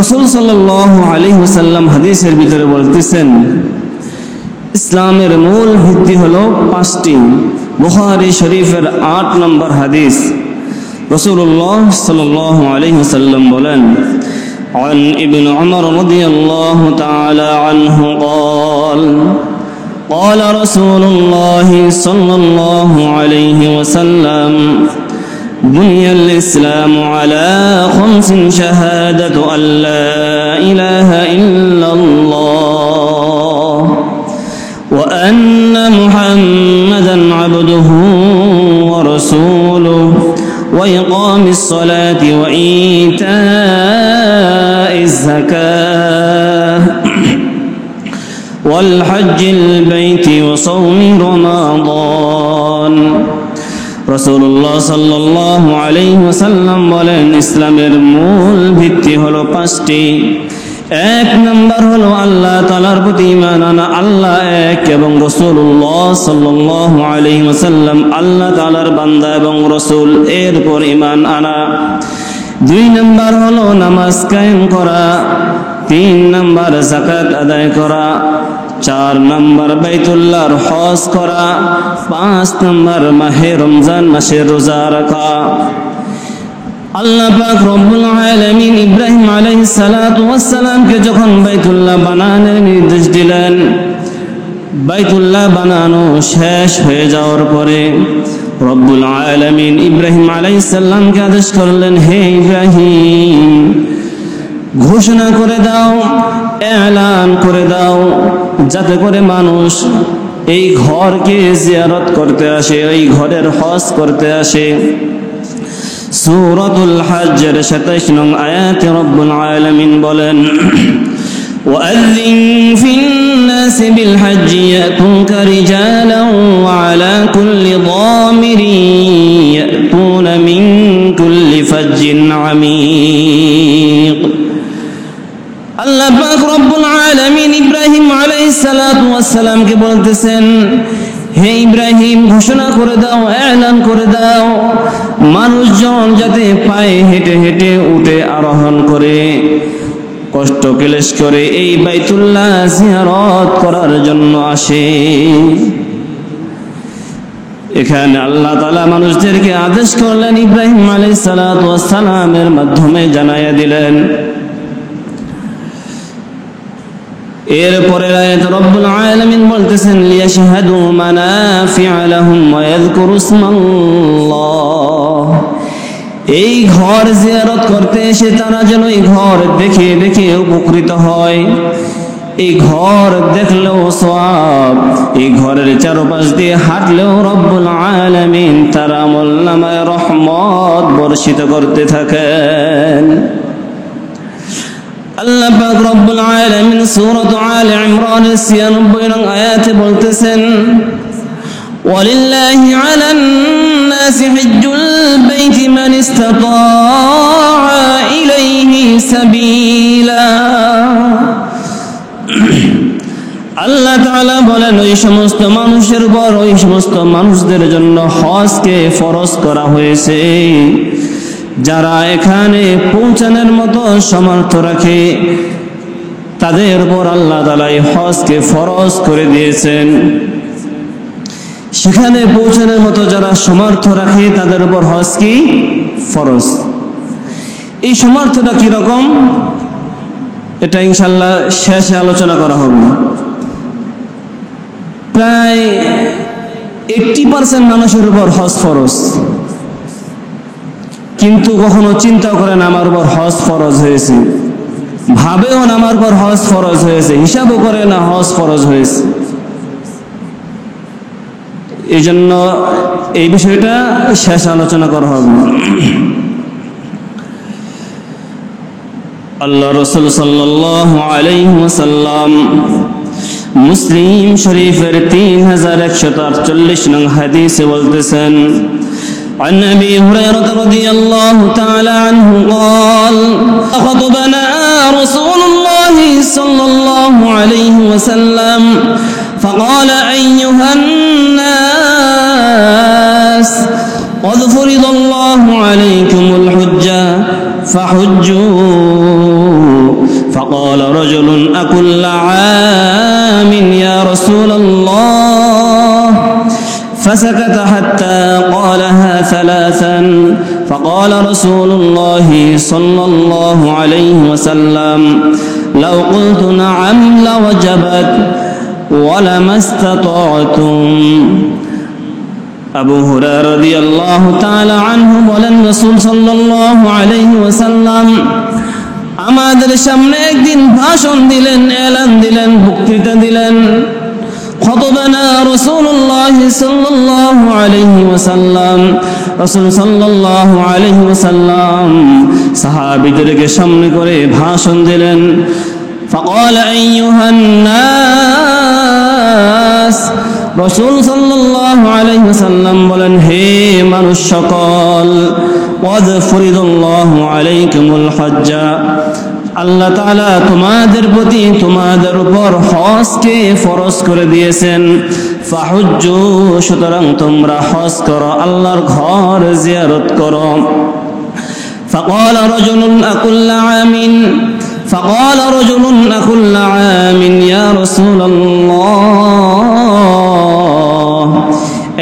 রাসূল সাল্লাল্লাহু আলাইহি ওয়াসাল্লাম হাদিসের ভিতরে বলতেছেন ইসলামের মূল ভিত্তি হলো পাঁচটি। বুখারী শরীফের 8 নম্বর হাদিস, রাসূলুল্লাহ সাল্লাল্লাহু আলাইহি ওয়াসাল্লাম বলেন, عن ابن عمر رضي الله تعالى عنه قال قال رسول الله صلى الله عليه وسلم بني الإسلام على 5 شهادة أن لا إله إلا الله وأن محمدا عبده ورسوله وإقام الصلاة وإيتاء الزكاة والحج البيت وصوم رمضان। রাসূলুল্লাহ সাল্লাল্লাহু আলাইহি ওয়াসাল্লাম বলেন ইসলামের মূল ভিত্তি হলো পাঁচটি। এক নম্বর হলো আল্লাহ তাআলার প্রতি ঈমান আনা, আল্লাহ এক এবং রাসূলুল্লাহ সাল্লাল্লাহু আলাইহি ওয়াসাল্লাম আল্লাহ তাআলার বান্দা এবং রাসূল, এরপর ঈমান আনা। দুই নম্বর হলো নামাজ কায়েম করা। তিন নম্বর যাকাত আদায় করা। চার নম্বর বাইতুল্লাহর হজ করা। পাঁচ নম্বর মাহে রমজান মাসের রোজা রাখা। আল্লাহ পাক রব্বুল আলামিন ইব্রাহিম আলাইহিস সালাতু ওয়াস সালামকে যখন বাইতুল্লাহ বানানোর নির্দেশ দিলেন, বাইতুল্লাহ বানানো শেষ হয়ে যাওয়ার পরে রব্বুল আলামিন ইব্রাহিম আলাইহিস সালামকে আদেশ করলেন, হে ইব্রাহিম, ঘোষণা করে দাও, এলান করে দাও, যাতে করে মানুষ এই ঘরকে জিয়ারত করতে আসে, এই ঘরের হজ করতে আসে। সূরাতুল হজ্জের 27 নং আয়াতে রব্বুল আলামিন বলেন, ওয়াযিন ফিন-নাসি বিল-হজ্জি ইয়াতুকা রিজালান ওয়া আলা কুল্লি দামিরিন ইয়াতুনা মিন কুল্লি ফাজ্জিন আমিক। আল্লাহ পাক রব্বুল আলামিন ইব্রাহিম আলাইহিস সালাতু ওয়াস সালামকে বলতেছেন, হে ইব্রাহিম, ঘোষণা করে দাও, এলান করে দাও, মানুষজন যাতে পায়ে হেঁটে হেঁটে উঠে আরোহণ করে, কষ্ট ক্লেশ করে এই বাইতুল্লাহ জিয়ারত করার জন্য আসে। এখানে আল্লাহ তাআলা মানুষদেরকে আদেশ করলেন, ইব্রাহিম আলাইহিস সালাতু ওয়াস সালামের মাধ্যমে জানাইয়া দিলেন। এরপরে আয়াত রব্বুল আলামিন বলতেছেন, লিয়াশহাদু মানাফিআ লাহুম ওয়া ইয়াযকুরু ইসমাল্লাহ। এই ঘর জিয়ারত করতে এসে তারা যেন এই ঘর দেখে দেখে উপকৃত হয়। এই ঘর দেখলেও সওয়াব, এই ঘরের চারপাশ দিয়ে হাঁটলেও রব্বুল আলামিন তার আমলনামায় রহমত বর্ষিত করতে থাকেন। আল্লাহ পাক রব্বুল আলামিন সূরা আলে ইমরানের 96 নং আয়াতে বলতেছেন, ওয়ালিল্লাহি আলান নাসি হিজ্জুল বাইতি মান ইসতাতাআ ইলাইহি সাবিলা। আল্লাহ তাআলা বলেন, ওই সমস্ত মানুষের উপর, ওই সমস্ত মানুষদের জন্য হজকে ফরজ করা হয়েছে যারা এখানে পৌঁছানোর মতো সামর্থ্য রাখে। তাদের উপর আল্লাহ তাআলা এই হজকে ফরজ করে দিয়েছেন। সেখানে পৌঁছানোর মতো যারা সামর্থ্য রাখে তাদের উপর হজ কি ফরজ। এই সামর্থ্যটা কি রকম, এটা ইনশাআল্লাহ শেষে আলোচনা করা হবে। প্রায় 80% মানুষের উপর হজ ফরজ, কিন্তু কখনো চিন্তা করেন আমার উপর হজ ফরজ হয়েছে, ভাবেও না আমার উপর হজ ফরজ হয়েছে, হিসাবও করে না হজ ফরজ হয়েছে। এই জন্য এই বিষয়টা শেষ আলোচনা করা হবে। আল্লাহ রাসূল সাল্লাল্লাহু আলাইহি ওয়াসাল্লাম মুসলিম শরীফের 3148 নং হাদিসে বলতেছেন, عن أبي هريرة رضي الله تعالى عنه قال خطبنا رسول الله صلى الله عليه وسلم فقال أيها الناس قد فرض الله عليكم الحج فحجوا فقال رجل أكل عام يا رسول الله فسكت حتى قالها ثلاثا فقال رسول الله صلى الله عليه وسلم لو قلت نعم لوجبت ولما استطعتم আবু হুরায়রা রাদিয়াল্লাহু তাআলা আনহু বলেন রাসূল সাল্লাল্লাহু আলাইহি ওয়াসাল্লাম আমাদের সামনে একদিন ভাষণ দিলেন, এলান দিলেন, বক্তৃতা দিলেন। খুতবানা রাসূলুল্লাহ সাল্লাল্লাহু আলাইহি ওয়াসাল্লাম, রাসূল সাল্লাল্লাহু আলাইহি ওয়াসাল্লাম সাহাবীদেরকে সামনে করে ভাষণ দিলেন। فقال أيها الناس, রাসূল সাল্লাল্লাহু আলাইহি ওয়াসাল্লাম বলেন, হে মানুষ সকল, ওয়াদ ফরিদাল্লাহু আলাইকুমুল হজ্জা, আল্লাহ তাআলা তোমাদের প্রতি, তোমাদের উপর হজকে ফরজ করে দিয়েছেন। ফাহুজ্জু, সুতরাং তোমরা হজ করো, আল্লাহর ঘর জিয়ারত করো। فقال رجل أكل عام فقال رجل أكل عام يا رسول الله,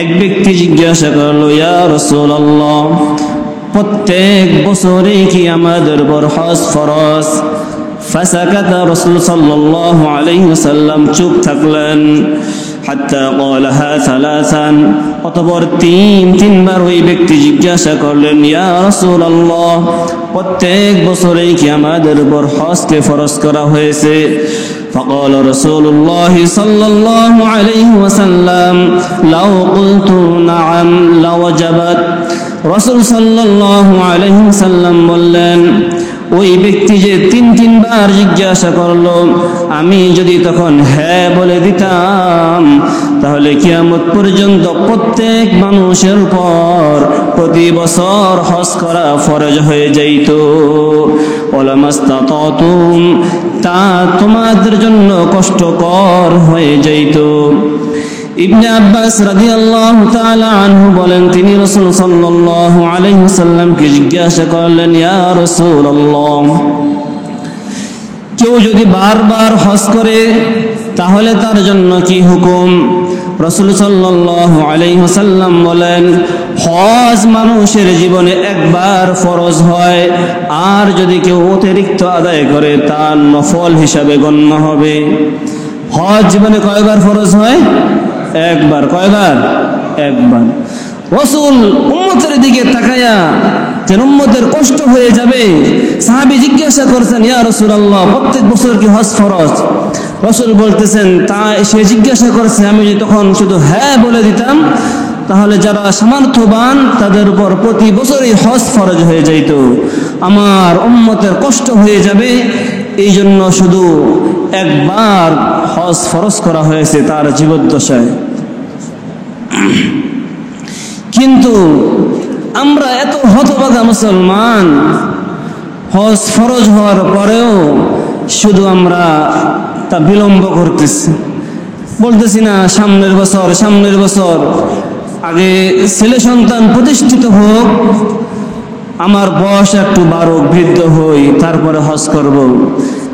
এক ব্যক্তি জিজ্ঞাসা করলো, ইয়া রাসূলুল্লাহ, প্রত্যেক বছরে কি আমাদের উপর হজ ফরজ? ফাসাকাতা, রাসূল সাল্লাল্লাহু আলাইহি ওয়াসাল্লাম চুপ থাকলেন। হাত্তা ক্বালাহা সালাসান, অতঃপর তিনবার ওই ব্যক্তি জিজ্ঞাসা করলেন, ইয়া রাসূলুল্লাহ, প্রত্যেক বছরেই কি আমাদের উপর হজকে ফরজ করা হয়েছে? فقال رسول الله صلى الله عليه وسلم لو قلت نعم لوجبت, রাসূল সাল্লাল্লাহু আলাইহি ওয়াসাল্লাম বললেন, ওই ব্যক্তি যে তিনবার জিজ্ঞাসা করলো, আমি যদি তখন হ্যাঁ বলে দিতাম, তাহলে কিয়ামত পর্যন্ত প্রত্যেক মানুষের উপর প্রতি বছর হজ করা ফরজ হয়ে যাইত। ওয়ালামাস্তাতাতুম, তা তোমাদের জন্য কষ্টকর হয়ে যাইত। ইবনে আব্বাস রাদিয়াল্লাহু তাআলা আনহু বলেন, তিনি রাসূল সাল্লাল্লাহু আলাইহি ওয়াসাল্লামকে জিজ্ঞাসা করলেন, ইয়া রাসূলুল্লাহ, কেউ যদি বারবার হজ করে তাহলে তার জন্য কি হুকুম? রাসূল সাল্লাল্লাহু আলাইহি ওয়াসাল্লাম বলেন, হজ মানুষের জীবনে একবার ফরজ হয়, আর যদি কেউ অতিরিক্ত আদায় করে তার নফল হিসাবে গণ্য হবে। হজ জীবনে কয়বার ফরজ হয়? একবার। কয়বার? একবার। রাসূল উম্মতের দিকে তাকায়া, যেন উম্মতের কষ্ট হয়ে যাবে, সাহাবী জিজ্ঞাসা করছেন, ইয়া রাসূলুল্লাহ, প্রত্যেক বছর কি হজ ফরজ? রাসূল বলতেছেন, তা সে জিজ্ঞাসা করছে, আমি যদি তখন শুধু হ্যাঁ বলে দিতাম, তাহলে যারা সামর্থ্যবান তাদের উপর প্রতি বছরই হজ ফরজ হয়ে যাইত। আমার উম্মতের কষ্ট হয়ে যাবে, এই জন্য শুধু একবার হজ ফরজ করা হয়েছে তার জীবদ্দশায়। কিন্তু আমরা এত হতভাগা মুসলমান, হজ ফরজ হওয়ার পরেও শুধু আমরা তা বিলম্ব করতেছি, বলতেছি না সামনের বছর আগে ছেলে সন্তান প্রতিষ্ঠিত হোক, আমার বয়স একটু বাড়ুক, বৃদ্ধ হই, তারপরে হজ করব।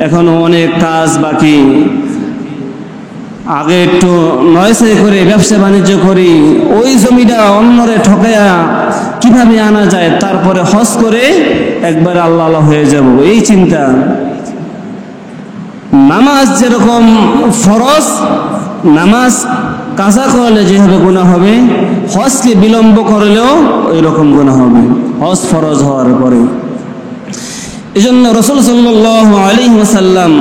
এখনো অনেক কাজ বাকি, আগে একটু নয়সে করে ব্যবসা বাণিজ্য করি, ওই জমিটা অন্যরে ঠকায়া কিভাবে আনা যায়, তারপরে হজ করে একবার আল্লাহ আল্লাহ হয়ে যাব, এই চিন্তা। নামাজ যেরকম ফরজ, নামাজ কাজা করলে যেভাবে গুনাহ হবে, হজকে বিলম্ব করলেও ওই রকম গুনাহ হবে হজ ফরজ হওয়ার পরে। এজন্য রাসূল সাল্লাল্লাহু আলাইহি ওয়াসাল্লাম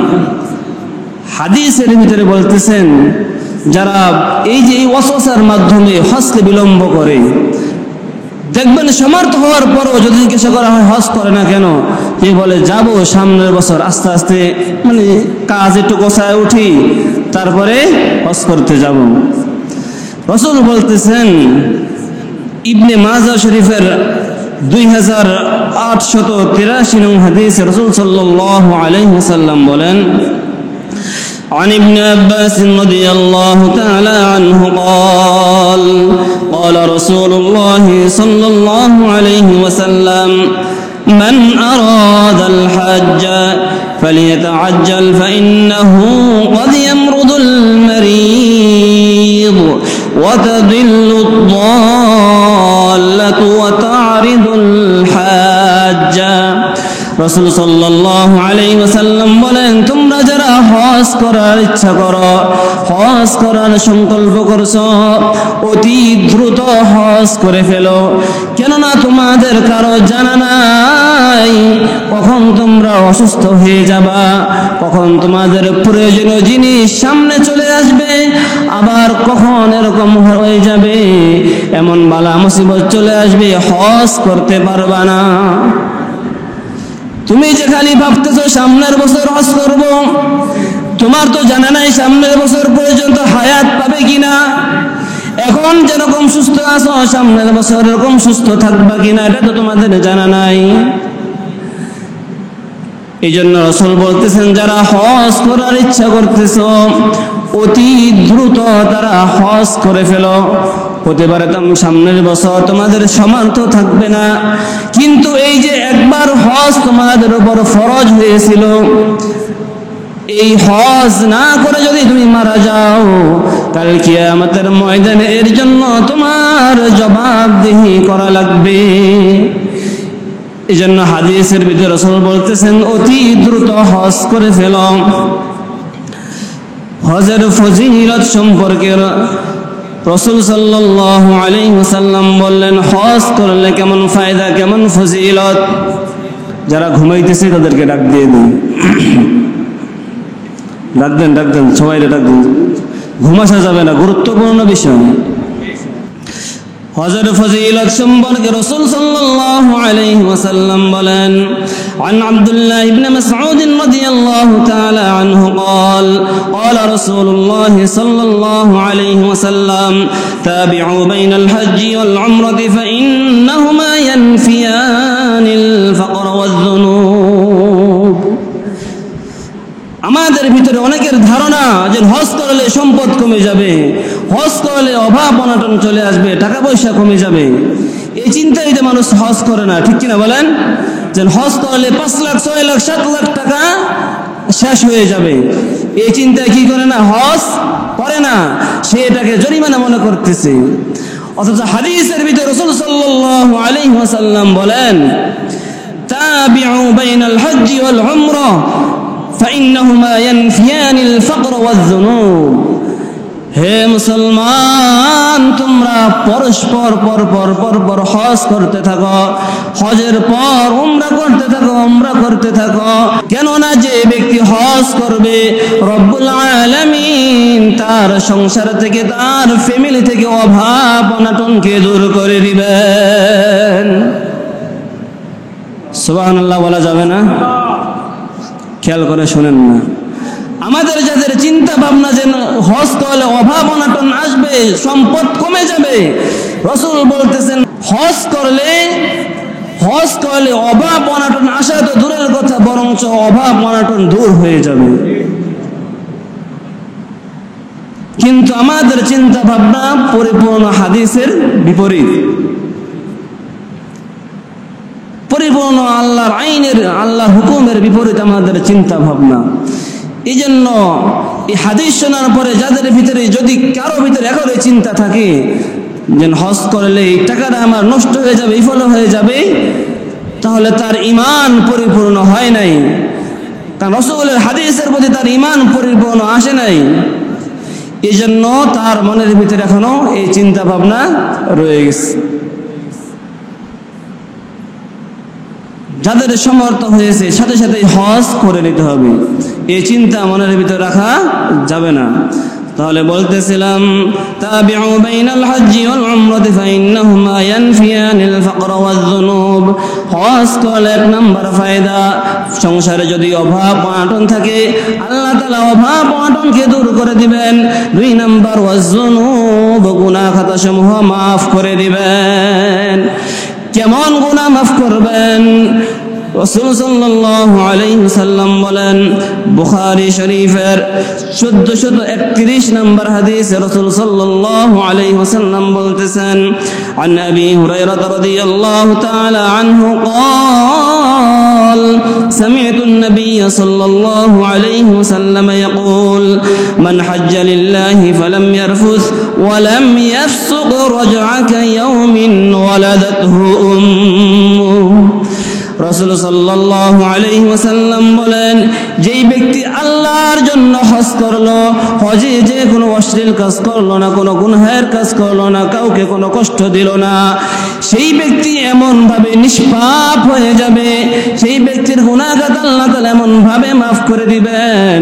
হাদিসের ভিতরে বলতেছেন, যারা এই যে এই ওয়াসওয়াসার মাধ্যমে হজকে বিলম্ব করে, দেখবেন সামর্থ্য হওয়ার পরও যদি জিজ্ঞাসা করা হয় হজ করে না কেন, সে বলে যাব সামনের বছর, আস্তে আস্তে মানে কাজ একটু গোছায় উঠি, তারপরে হজ করতে যাব। রাসূল বলতেছেন, ইবনে মাজাহ শরীফের 2883 নং হাদিস, রাসূল সাল্লাল্লাহু আলাইহি ওয়াসাল্লাম বলেন, عن ابن عباس رضي الله تعالى عنه قال قال رسول الله صلى الله عليه وسلم من أراد الحج فليتعجل فإنه قد يمرض المريض وتضل الضالة وتعرض الحاجة রাসূল সাল্লাল্লাহু আলাইহি ওয়াসাল্লাম বলেন, তোমরা যারা হজ করার ইচ্ছা করো, হজ করার সংকল্প করছো, অতি দ্রুত হজ করে ফেলো। কেননা তোমাদের কারো জানা নাই কখন তোমরা অসুস্থ হয়ে যাবা, কখন তোমাদের প্রয়োজনীয় জিনিস সামনে চলে আসবে, আবার কখন এরকম হয়ে যাবে এমন বালা মুসিবত চলে আসবে, হজ করতে পারবা না। তুমি যে খালি ভাবতেছো সামনের বছর হজ করব, তোমার তো জানা নাই সামনের বছর পর্যন্ত হায়াত পাবে কিনা। এখন যেরকম সুস্থ আছো সামনের বছর এরকম সুস্থ থাকবা কিনা এটা তো তোমাদের জানা নাই। এই জন্য রাসূল বলতেছেন, যারা হজ করার ইচ্ছা করতেছো অতি দ্রুত তারা হজ করে ফেলো। হতে পারে সামনের বছর তোমাদের সামর্থ্য থাকবে না, কিন্তু এই যে একবার হজ তোমাদের উপর ফরজ হয়েছিল, এই হজ না করে যদি তুমি মারা যাও, কাল কিয়ামতের ময়দানে এর জন্য তোমার জবাবদিহি করা লাগবে। এই জন্য হাদিসের ভিতরে রাসূল বলতেছেন, অতি দ্রুত হজ করে ফেলো। হজের ফজিলত সম্পর্কে রাসূল সাল্লাল্লাহু আলাইহি ওয়াসাল্লাম বললেন, হজ করলে কেমন ফায়দা, কেমন ফজিলত। যারা ঘুমাইতেছে তাদেরকে ডাক দিয়ে দিন, ডাক দেন সবাই ডাক দেন, ঘুমাসা যাবে না, গুরুত্বপূর্ণ বিষয়। হজের ফজিলত সম্পর্কে রাসূল সাল্লাল্লাহু আলাইহি ওয়াসাল্লাম বলেন, عن عبد الله بن مسعود رضي الله تعالى عنه قال قال رسول الله صلى الله عليه وسلم تابعوا بين الحج والعمرة فإنهما ينفيان الفقر والذنوب। আমাদের ভিতরে অনেকের ধারণা যে হজ করলে সম্পদ কমে যাবে, হজ করলে অভাব অনটন চলে আসবে, টাকা পয়সা কমে যাবে। এই চিন্তাই যে মানুষ হজ করে না, ঠিক কিনা বলেন? যে হজ করলে 5 লাখ 6 লাখ 7 লাখ টাকা শেষ হয়ে যাবে, এই চিন্তায় কি করে না, হজ করে না, সে এটাকে জরিমানা মনে করতেছে। অথচ হাদিসের ভিতরে রাসূল সাল্লাল্লাহু আলাইহি ওয়াসাল্লাম বলেন, তাবিউ বাইনাল হজ্জ ওয়াল উমরা فإنهما ينفيان الفقر والذنوب। হে মুসলমান, তোমরা পরস্পর পর হজ করতে থাকো, হজের পর উমরা করতে থাকো, উমরা করতে থাকো। কেননা যে ব্যক্তি হজ করবে, রব্বুল আলামিন তার সংসার থেকে, তার ফ্যামিলি থেকে অভাব অনটনকে দূর করে দিবেন। সুবহানাল্লাহ বলা যাবে না? খেয়াল করে শুনেন না, আমাদের যাদের চিন্তা ভাবনা যে হজ করলে অভাব অনটন আসবে, সম্পদ কমে যাবে, রাসূল বলতেছেন হজ করলে অভাব অনটন আসা তো দূরের কথা, বরঞ্চ অভাব অনটন দূর হয়ে যাবে। কিন্তু আমাদের চিন্তা ভাবনা পরিপূর্ণ হাদিসের বিপরীত, পরিপূর্ণ আল্লাহর আইনের, আল্লাহর হুকুমের বিপরীত আমাদের চিন্তা ভাবনা। এই জন্য এই হাদিস শোনার পরে যাদের ভিতরে, যদি কারো ভিতরে এখনো চিন্তা থাকে যে হজ করলে এই টাকাটা আমার নষ্ট হয়ে যাবে, বিফল হয়ে যাবে, তাহলে তার ঈমান পরিপূর্ণ হয় নাই, কারণ রাসূলের হাদিসের প্রতি তার ঈমান পরিপূর্ণ আসে নাই। এই জন্য তার মনের ভিতরে এখনো এই চিন্তা ভাবনা রয়ে গেছে। যাদের সমর্থ হয়েছে সাথে সাথে হজ করে নিতে হবে, এই চিন্তা মনের ভিতরে রাখা যাবে না। তাহলে বলতেছিলাম, তাবিউ বাইনাল হজ্জি ওয়াল উমরাতি ফাইন্নাহুমা ইয়ানফিয়ানিল ফাকর ওয়াজ যুনুব। হজ করলে 1 নাম্বার ফায়দা, সংসারে যদি অভাব অনটন থাকে আল্লাহ তাআলা অভাব অনটনকে দূর করে দিবেন। 2 নাম্বার ওয়াজ যুনুব, গুনাহ খাতাসমূহ মাফ করে দিবেন। কেমন গুনাহ মাফ করবেন? রাসূল সাল্লাল্লাহু আলাইহি ওয়াসাল্লাম বলেন, বুখারী শরীফের 1431 নম্বর হাদিসে রাসূল সাল্লাল্লাহু আলাইহি ওয়াসাল্লাম বলতেছেন, আন আবি হুরায়রা রাদিয়াল্লাহু তাআলা আনহু قال قال سمعت النبي صلى الله عليه وسلم يقول من حج لله فلم يرفث ولم يفسق رجع كيوم ولدته أمه রাসূল সাল্লাল্লাহু আলাইহি ওয়াসাল্লাম বলেন, যেই ব্যক্তি আল্লাহর জন্য হজ করলো, হজে যে কোনো অশ্লীল কাজ করলো না, কোনো গুনাহের কাজ করলো না, কাউকে কোনো কষ্ট দিল না, সেই ব্যক্তি এমন ভাবে নিষ্পাপ হয়ে যাবে, সেই ব্যক্তির গুনাহগাত আল্লাহ তাআলা এমন ভাবে মাফ করে দিবেন,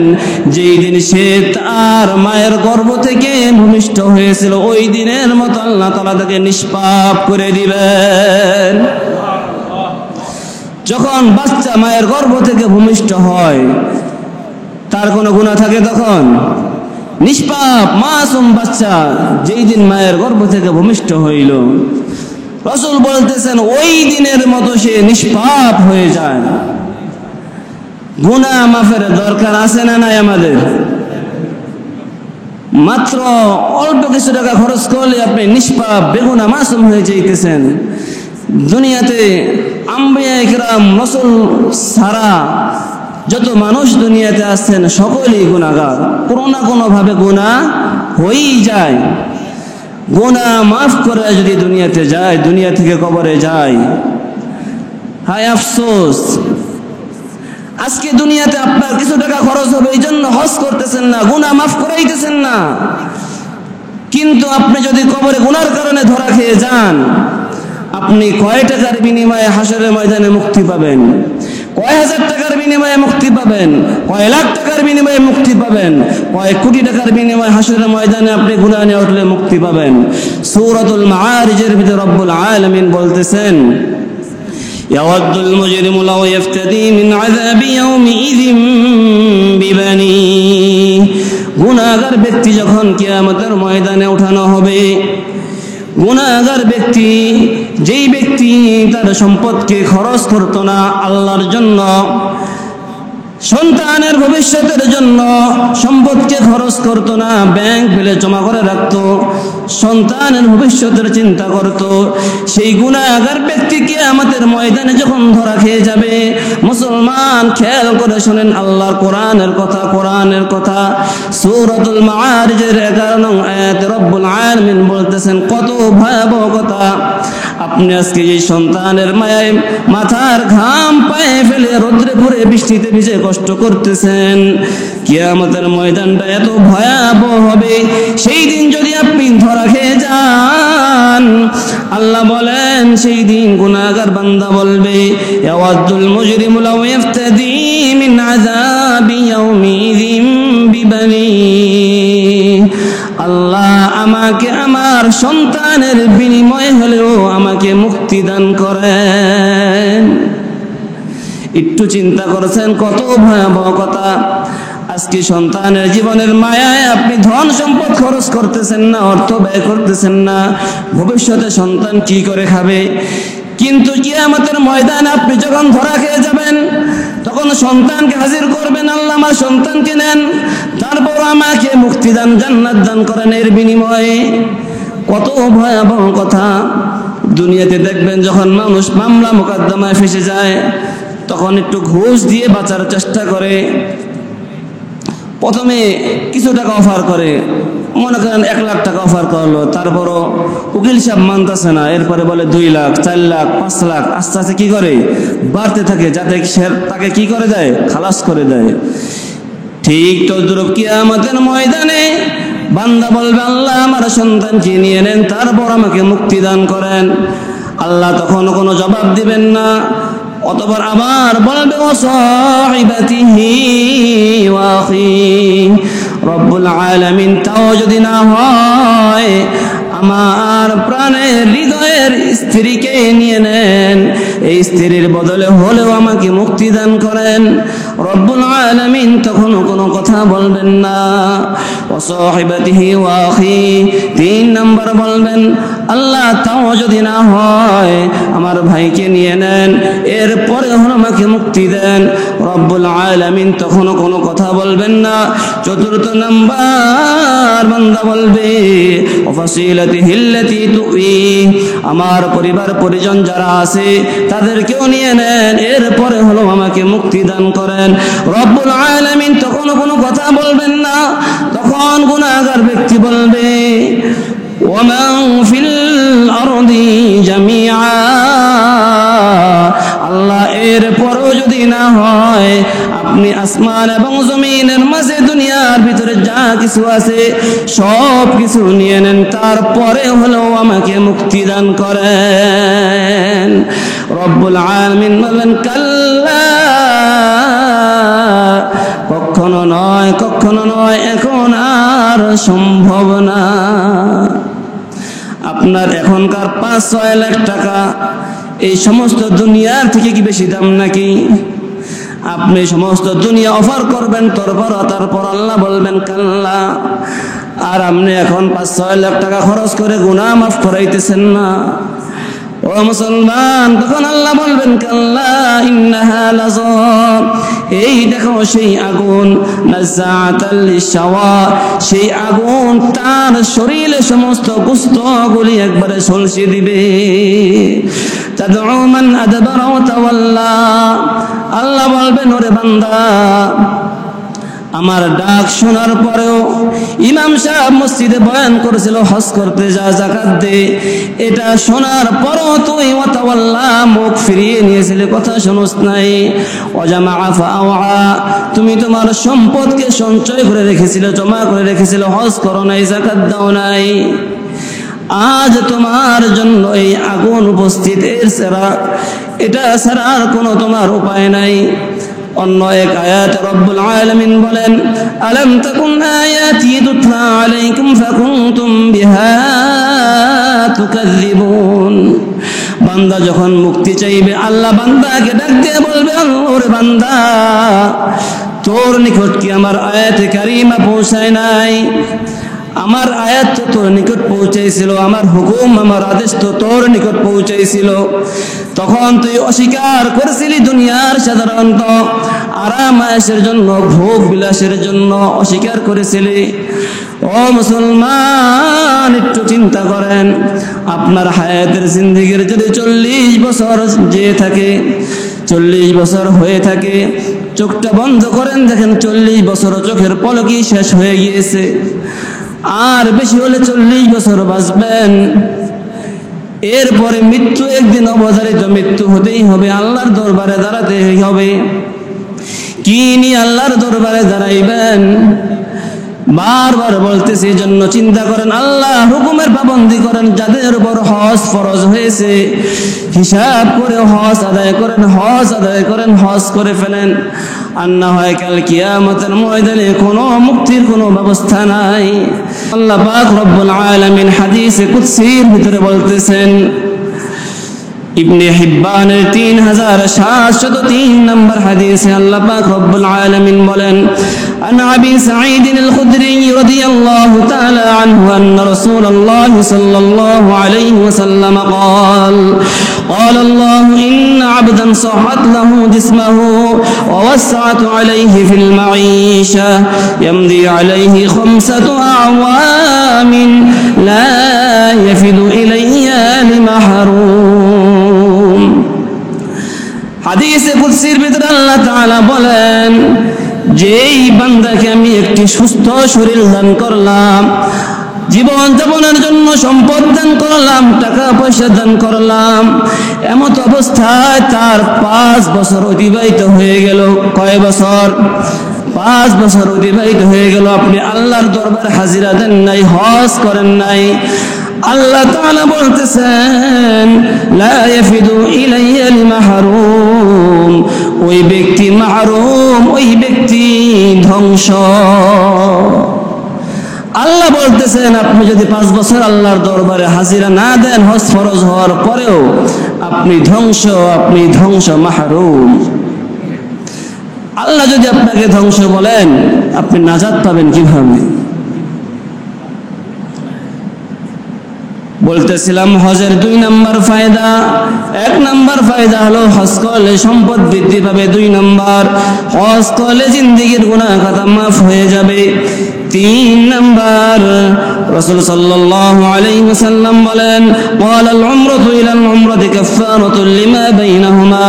যেই দিন সে তার মায়ের গর্ভ থেকে ভূমিষ্ঠ হয়েছিল ওই দিনের মতো আল্লাহ তাআলা তাকে নিষ্পাপ করে দিবেন। যখন বাচ্চা মায়ের গর্ভ থেকে ভূমিষ্ঠ হয় তার কোনো গুনাহ থাকে? তখন নিষ্পাপ মাসুম বাচ্চা যেই দিন মায়ের গর্ভ থেকে ভূমিষ্ঠ হইল, রাসূল বলতেছেন ওই দিনের মতো সে নিষ্পাপ হয়ে যায়। গুনাহ মাফের দরকার আছে না নাই? আমাদের মাত্র অল্প কিছু টাকা খরচ করলে আপনি নিষ্পাপ বেগুনাহ মাসুম হয়ে যাইতেছেন। দুনিয়াতে আম্বিয়া ইকরাম রাসূল সারা যত মানুষ দুনিয়াতে আসছেন সকলেই গুনাহগার, কোনো না কোনো ভাবে গুনাহ হয়েই যায়। গুনাহ মাফ করে যদি দুনিয়াতে যায়, দুনিয়া থেকে কবরে যায়, হায় আফসোস। আজকে দুনিয়াতে আপনার কিছু টাকা খরচ হবে এই জন্য হজ করতেছেন না, গুনাহ মাফ করাইতেছেন না, কিন্তু আপনি যদি কবরে গুনাহর কারণে ধরা খেয়ে যান, আপনি কয় টাকার বিনিময়ে হাসরের ময়দানে মুক্তি পাবেন? কয় হাজার টাকার বিনিময়ে মুক্তি পাবেন? কয় লাখ টাকার বিনিময়ে মুক্তি পাবেন? কয় কোটি টাকার বিনিময়ে হাসরের ময়দানে আপনি গুনাহ নিয়ে উঠলে মুক্তি পাবেন? সূরাতুল মাআরিজের ভিতরে রব্বুল আলামিন বলতেছেন, ইয়াওয়াদুল মুজরিমু লাউ ইফতাদি মিন আযাবি ইয়াউমিযিন বিবানিহি। গুনাহগার ব্যক্তি যখন কিয়ামতের ময়দানে উঠানো হবে, গুনাহগার ব্যক্তি যেই ব্যক্তি তার সম্পদকে খরচ করত না আল্লাহর জন্য, সন্তানের ভবিষ্যতের জন্য সম্পদকে খরচ করত না, ব্যাংক ফেলে জমা করে রাখত, সন্তানের ভবিষ্যতের চিন্তা করত, সেই গুনাহগার ব্যক্তি কিয়ামতের ময়দানে যখন ধরা খেয়ে যাবে, মুসলমান খেয়াল করে শুনেন আল্লাহর কোরআনের কথা, কোরআনের কথা সূরাতুল মাআরিজের 11 নং আয়াতে রব্বুল আলামিন বলতেছেন কত ভয়াবহ কথা। আপনি আজকে এই সন্তানের মায়ায় মাথার ঘাম পায়ে ফেলে রোদ্রে পুড়ে বৃষ্টিতে ভিজে কষ্ট করতেছেন, কিয়ামতের ময়দানটা এত ভয়াবহ হবে। সেই দিন যদি আপনি ধরা খেয়ে যান, আল্লাহ বলেন সেই দিন গুনাহগার বান্দা বলবে, ইয়াওয়াদুল মুজরিমু লাউ ইফতাদি মিন আযাবি ইয়াউমিযিন বিবানিহি। আল্লাহ আমাকে আমার সন্তানের বিনিময়ে হলেও আমাকে মুক্তি দান করেন। একটু চিন্তা করেছেন কত ভয়াবহ কথা। আজকে সন্তানের জীবনের মায়ায় আপনি ধন সম্পদ খরচ করতেছেন না, অর্থ ব্যয় করতেছেন না, ভবিষ্যতে সন্তান কি করে খাবে। কিন্তু কিয়ামতের ময়দানে আপনি যখন ধরা খেয়ে যাবেন, তখন সন্তানকে হাজির করবেন, আল্লাহ আমার সন্তানকে নেন, তারপর আমাকে মুক্তি দান, জান্নাত দান করেন এর বিনিময়ে। কত ভয়াবহ কথা। দুনিয়াতে দেখবেন যখন মানুষ মামলা মোকদ্দমায় ফেসে যায়, তখন একটু ঘুষ দিয়ে বাঁচার চেষ্টা করে। প্রথমে কিছু টাকা অফার করে, মনে করেন 1 লাখ টাকা অফার করলো, তারপরও উকিল সাহেব মানতেছে না, এরপরে বলে 2 লাখ, 4 লাখ, 5 লাখ, আস্তে আস্তে কি করে বাড়তে থাকে, যাতে সে তাকে কি করে দেয়, খালাস করে দেয়। ঠিক তদ্রূপ কিয়ামতের ময়দানে বান্দা বলবে, আল্লাহ আমার সন্তানকে নিয়ে নেন, তারপর আমাকে মুক্তি দান করেন। আল্লাহ তখন কোনো জবাব দিবেন না, অতঃপর আবার বলবে ওয়াসাহিবাতিহি ওয়া আখিহি। রব্বুল আলামিন তাও যদি না হয়, আমার প্রাণের হৃদয়ের স্ত্রীকে নিয়ে নেন, এই স্ত্রীর বদলে হলেও আমাকে মুক্তি দান করেন। রব্বুল আলামিন তখন কোনো কথা বলবেন না। ওয়া সাহিবাতিহি ওয়া আখি। 3 নাম্বার বলবেন আল্লাহ তাও যদি না হয় আমার ভাইকে নিয়ে নেন, এরপরে আমাকে মুক্তি দেন। রব্বুল আলামিন তখনও কোনো কথা বলবেন না। 4 নাম্বার বান্দা বলবে ওয়াফাসিলাতিহি আল্লাতী তুই, আমার পরিবার পরিজন যারা আছে তাদেরকেও নিয়ে নেন, এরপরে আমাকে মুক্তি দান করেন। রব্বুল আলামিন তখন কোনো কথা বলবেন না। তখন গুনাহগার ব্যক্তি বলবে ওয়ামান ফিল আরদি জামিআ, আল্লাহ এরপরও যদি না হয় আপনি আসমান এবং জমিনের মাঝে দুনিয়ার ভিতরে যা কিছু আছে সব কিছু নিয়ে নেন, তারপরে আমাকে মুক্তি দান করেন। রব্বুল আলামিন বলেন কাল্লা, কখনো নয়, কখনো নয়, এখন আর সম্ভব না। আপনার এখনকার 5-6 লাখ টাকা এই সমস্ত দুনিয়ার থেকে কি বেশি দাম নাকি? আপনি সমস্ত দুনিয়া অফার করবেন তারপর আল্লাহ বলবেন কাল্লা। আর আপনি এখন 5-6 লাখ টাকা খরচ করে গুনাহ মাফ করাইতেছেন না। ও মুসলমান, তখন আল্লাহ বলবেন কাল্লা ইন্নাহা লাযা, এই দেখো সেই আগুন, নাযাআতাল লিশাওয়া, সেই আগুন তার শরীরে সমস্ত গোশতগুলি একবারে ঝলসে দিবে। তাদউ মান আদবারা ওয়া তাওয়াল্লা, আল্লাহ বলবেন ওরে বান্দা আমার ডাক শোনার পরেও ইমাম সাহেব মসজিদে বয়ান করেছিল হজ করতে যা, যাকাত দে, এটা শোনার পরও তুই ওয়াতাওয়াল্লা মুখ ফিরিয়ে নিয়েছিলে, কথা শুনোস নাই। ওয়াজামা ফাআওয়া, তুমি তোমার সম্পদকে সঞ্চয় করে রেখেছিলে, জমা করে রেখেছিলে, হজ করো নাই, যাকাত দাও নাই। আজ তোমার জন্য এই আগুন উপস্থিত, এটা ছাড়া আর কোনো তোমার উপায় নাই। অন্য এক আয়াত রব্বুল আলামিন বলেন আলাম তাকুন আয়াতি তুতলা আলাইকুম ফাকুনতুম বিহা তুকাযযিবুন। বান্দা যখন মুক্তি চাইবে আল্লাহ বান্দাকে ডাক দিয়ে বলবে ওরে বান্দা তোর নিকট কি আমার আয়াতে কারিমা পৌঁছায় নাই? আমার আয়াত তো তোর নিকট পৌঁছাইছিল, আমার হুকুম আমার আদেশ তো তোর নিকট পৌঁছাইছিল। তখন তুই অস্বীকার করেছিলি দুনিয়ার সাধারণত আরাম আয়েশের জন্য, ভোগ বিলাসের জন্য অস্বীকার করেছিলি। ও মুসলমান, একটু চিন্তা করেন, আপনার হায়াতের জিন্দেগির যদি 40 বছর যে থাকে, 40 বছর হয়ে থাকে, চোখটা বন্ধ করেন, দেখেন 40 বছর চোখের পলকই শেষ হয়ে গিয়েছে। আর বেশি হলে 40 বছর বাঁচবেন। এরপরে মৃত্যু একদিন অবধারিত, মৃত্যু হতেই হবে, আল্লাহর দরবারে দাঁড়াতে হবে। কি নিয়ে আল্লাহর দরবারে দাঁড়াইবেন? বারবার বলতেছি, জন্য চিন্তা করেন, আল্লাহ হুকুমের পাবন্দি করেন। যাদের উপর হজ ফরজ হয়েছে হিসাব করে হজ আদায় করেন, হজ আদায় করেন, হজ করে ফেলেন। আর না হয় কাল কিয়ামতের ময়দানে কোনো মুক্তির কোনো ব্যবস্থা নাই। আল্লাহ পাক রব্বুল আলামিন হাদিসে কুদসির ভিতরে বলতেছেন, ইবনে হিব্বানের 3703 নম্বর হাদিসে আল্লাহ পাক রব্বুল আলামিন বলেন عن أبي سعيد الخدري رضي الله تعالى عنه أن رسول الله صلى الله عليه وسلم قال قال الله إن عبدا صحت له جسمه ووسعت عليه في المعيشة يمضي عليه 5 أعوام لا يفد إلي لمحروم। হাদিসে কুদসির ভিতরে আল্লাহ তাআলা বলেন, যেই বান্দাকে আমি একটি সুস্থ শরীর দান করলাম, জীবন যাপনের জন্য সম্পদ দান করলাম, টাকা পয়সা দান করলাম, এমত অবস্থায় তার 5 বছর অতিবাহিত হয়ে গেল। কয় বছর? 5 বছর অতিবাহিত হয়ে গেল। আপনি আল্লাহর দরবারে হাজিরা দেন নাই, হজ করেন নাই। আল্লাহ তাআলা বলতেছেন লা ইয়াফিদু ইলাইয়া লিমাহরুম, ওই ব্যক্তি মাহরুম, ওই ব্যক্তি ধ্বংস। আল্লাহ বলতেছেন আপনি যদি 5 বছর আল্লাহর দরবারে হাজিরা না দেন, হজ ফরজ হওয়ার পরেও আপনি ধ্বংস, আপনি ধ্বংস, মাহরুম। আল্লাহ যদি আপনাকে ধ্বংস বলেন, আপনি নাজাত পাবেন কিভাবে? বলতেছিলাম হজের 2 নাম্বার ফায়দা। 1 নাম্বার ফায়দা হলো হজ করলে সম্পদ বৃদ্ধি পাবে। 2 নাম্বার, হজ করলে জিন্দেগির গুনাহ খাতা মাফ হয়ে যাবে। 3 নাম্বার, রাসূল সাল্লাল্লাহু আলাইহি ওয়াসাল্লাম বলেন, ওয়ালাল উমরাতু ইলাল উমরাতি কাফফারাতুল লিমা বাইনাহুমা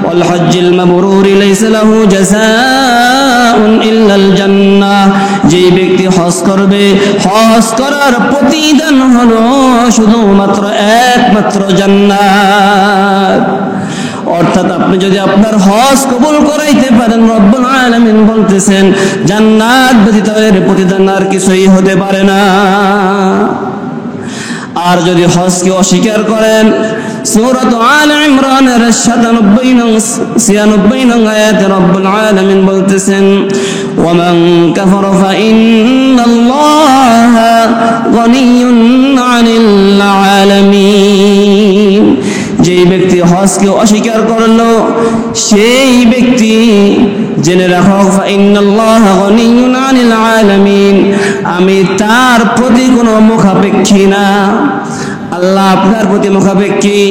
ওয়াল হজ্জুল মাবরুর লাইসা লাহু জাযাউন ইল্লাল জান্নাহ। যে ব্যক্তি হজ করবে, হজ করার প্রতিদান হলো শুধুমাত্র একমাত্র জান্নাত। অর্থাৎ আপনি যদি আপনার হজ কবুল করাইতে পারেন, রব্বুল আলামিন বলতেছেন জান্নাত ব্যতীত এর প্রতিদান আর কিছুই হতে পারে না। আর যদি হজকে অস্বীকার করেন, সূরা আলে ইমরানের 96 নং আয়াতে রব্বুল আলামিন বলতেছেন, ওয়ামান কাফারা ফাইন্নাল্লাহা গনিয়্যুন আনিল আলামিন। যেই ব্যক্তি হজকে অস্বীকার করলো, সেই ব্যক্তি জেনে রাখো ফাইন্নাল্লাহা গনিয়্যুন আনিল আলামিন, আমি তার প্রতি কোনো মুখাপেক্ষী না। আল্লাহ আপনার প্রতি মুখাপেক্ষী।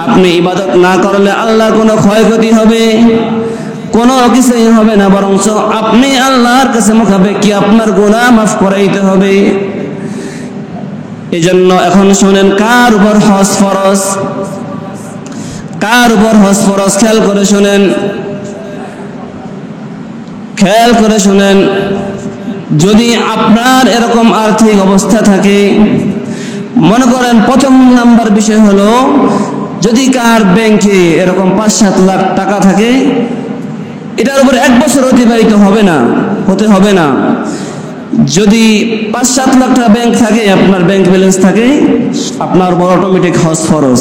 আপনি ইবাদত না করলে আল্লাহর কোনো ক্ষয়ক্ষতি হবে? কোনো কিছুই হবে না, বরং আপনি আল্লাহর কাছে মুখাপেক্ষী, আপনার গুনাহ মাফ করাইতে হবে। এজন্য এখন শুনেন কার উপর হজ ফরজ, কার উপর হজ ফরজ, খেয়াল করে শুনেন, খেয়াল করে শুনেন। যদি আপনার এরকম আর্থিক অবস্থা থাকে, মনে করেন 1 নাম্বার বিষয় হলো, যদি কার ব্যাংকে এরকম 5-7 লাখ টাকা থাকে, এটার উপর 1 বছর অতিবাহিত হবে না, হতে হবে না। যদি 5-7 লাখ টাকা ব্যাংক থাকে, আপনার ব্যাংক ব্যালেন্স থাকে, আপনার উপর অটোমেটিক হজ ফরজ।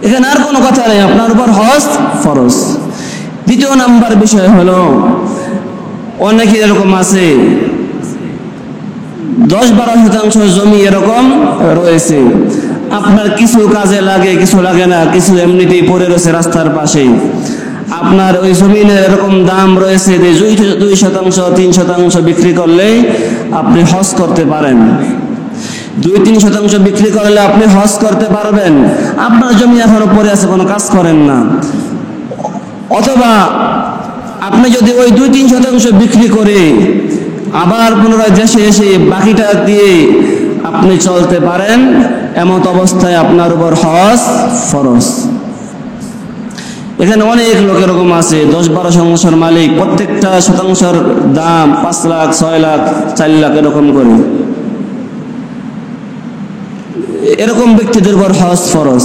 এখানে আর কোনো কথা নেই, আপনার উপর হজ ফরজ। 2 নাম্বার বিষয় হলো, অনেকে এরকম আছে 10-12% জমি এরকম রয়েছে, আপনার কিছু কাজে লাগে, কিছু লাগে না, কিছু এমনিতেই পড়ে রয়েছে রাস্তার পাশেই। আপনার ওই জমিনের এরকম দাম রয়েছে যে 2%-3% বিক্রি করলে আপনি হজ করতে পারেন। 2-3% বিক্রি করলে আপনি হজ করতে পারবেন। আপনার জমি এখনো পড়ে আছে, কোনো কাজ করেন না। অথবা আপনি যদি ওই 2-3% বিক্রি করে আবার পুনরায় দেশে এসে বাকিটা দিয়ে আপনি চলতে পারেন, এমন অবস্থায় আপনার উপর হজ ফরজ। এখানে অনেক লোক এরকম আছে 10-12% মালিক, প্রত্যেকটা শতাংশের দাম 5 লাখ, 6 লাখ, 4 লাখ এরকম করে। এরকম ব্যক্তিদের উপর হজ ফরজ।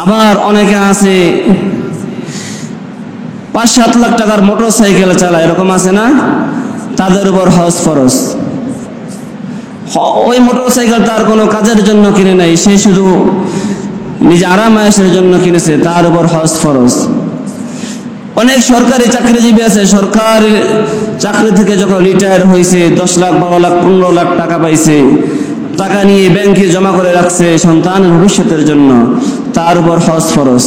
আবার অনেকে আছে 5-7 লাখ টাকার মোটর সাইকেল চালায়, এরকম আছে না? তাদের উপর হজ ফরজ। ওই মোটর সাইকেল তার কোনো কাজের জন্য কিনে নাই, সে শুধু নিজে আরাম আয়েশের জন্য কিনেছে, তার উপর হজ ফরজ। অনেক সরকারি চাকরিজীবী আছে, সরকারি চাকরি থেকে যখন রিটায়ার হয়েছে, 10 লাখ, 12 লাখ, 15 লাখ টাকা পাইছে, টাকা নিয়ে ব্যাংকে জমা করে রাখছে সন্তানের ভবিষ্যতের জন্য, তার উপর হজ ফরজ।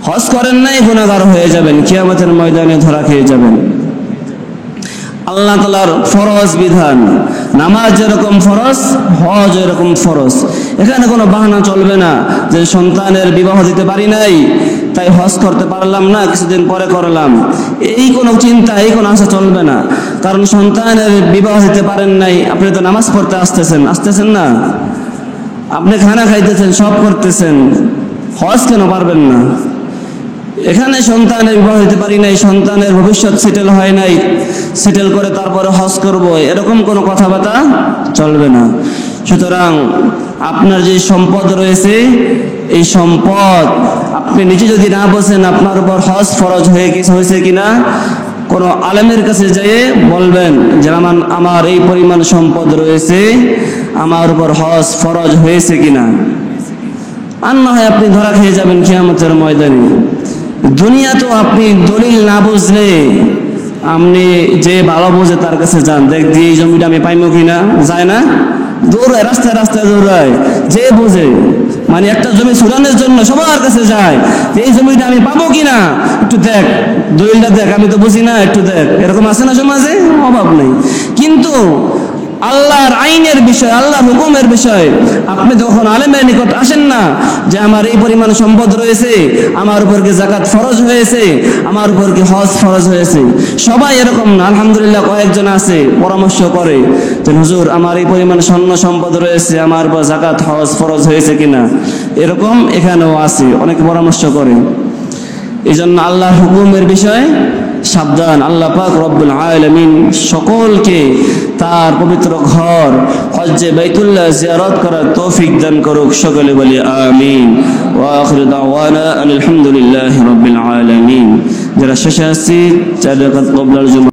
হজ করেন নাই, গুনাহগার হয়ে যাবেন, কিয়ামতের ময়দানে ধরা খেয়ে যাবেন। আল্লাহ তাআলার ফরজ বিধান, নামাজ যেরকম ফরজ, হজ এরকম ফরজ। এখানে কোনো বাহানা চলবে না যে সন্তানের বিবাহ দিতে পারি নাই তাই হজ করতে পারলাম না, কিছুদিন পরে করলাম, এই কোনো চিন্তা, এই কোনো আশা চলবে না। কারণ সন্তানের বিবাহ দিতে পারেন নাই, আপনি তো নামাজ পড়তে আসতেছেন না, আপনি খানা খাইতেছেন, সব করতেছেন, হজ কেন পারবেন না? এখানে সন্তানের বিবাহ দিতে পারি নাই, সন্তানের ভবিষ্যৎ সেটেল হয় নাই, সেটেল করে তারপরে হজ করব, এরকম কোনো কথাবার্তা চলবে না। সুতরাং আপনার যে সম্পদ রয়েছে, এই সম্পদ আপনি নিজে যদি না বোঝেন আপনার উপর হজ ফরজ হয়েছে কিনা, কোনো আলেমের কাছে যেয়ে বলবেন যে আমার এই পরিমাণ সম্পদ রয়েছে, আমার উপর হজ ফরজ হয়েছে কিনা। আর না হয় আপনি ধরা খেয়ে যাবেন কিয়ামতের ময়দানে। দুনিয়া তো আপনি দলিল না বুঝলে, আপনি যে ভালো বোঝে তার কাছে যান, দেখ দিয়ে এই জমিটা আমি পাইমো কিনা, যায় না? দৌড়ায়, রাস্তায় রাস্তায় দৌড়ায়, যে বোঝে, মানে একটা জমি ছুড়ানোর জন্য সবার কাছে যায়, এই জমিটা আমি পাবো কিনা, একটু দেখ, দলিলটা দেখ, আমি তো বুঝি না, একটু দেখ। এরকম আছে না সমাজে? অভাব নেই। কিন্তু আল্লাহর আইনের বিষয়, আল্লাহর হুকুমের বিষয় আপনি যখন আলেমের নিকট আসেন না যে আমার এই পরিমাণ সম্পদ রয়েছে, আমার উপর কি যাকাত ফরজ হয়েছে, আমার উপর কি হজ ফরজ হয়েছে, সবাই এরকম না। আলহামদুলিল্লাহ কয়েকজন আছে পরামর্শ করে যে হুজুর আমার এই পরিমাণ স্বর্ণ সম্পদ রয়েছে, আমার উপর যাকাত হজ ফরজ হয়েছে কিনা, এরকম এখানেও আছে, অনেকে পরামর্শ করে। এই জন্য আল্লাহর হুকুমের বিষয়ে সাবধান। আল্লাহ পাক রব্বুল আলামিন সকলকে তার পবিত্র ঘর হজ্জে বাইতুল্লাহ জিয়ারত করার তৌফিক দান করুক, সকলে বলি আমিন। ওয়া আখিরু দাওয়ানা আলহামদুলিল্লাহি রাব্বিল আলামিন। যারা শেষে আসছি 4 রাকাত ক্বাবলার জন্য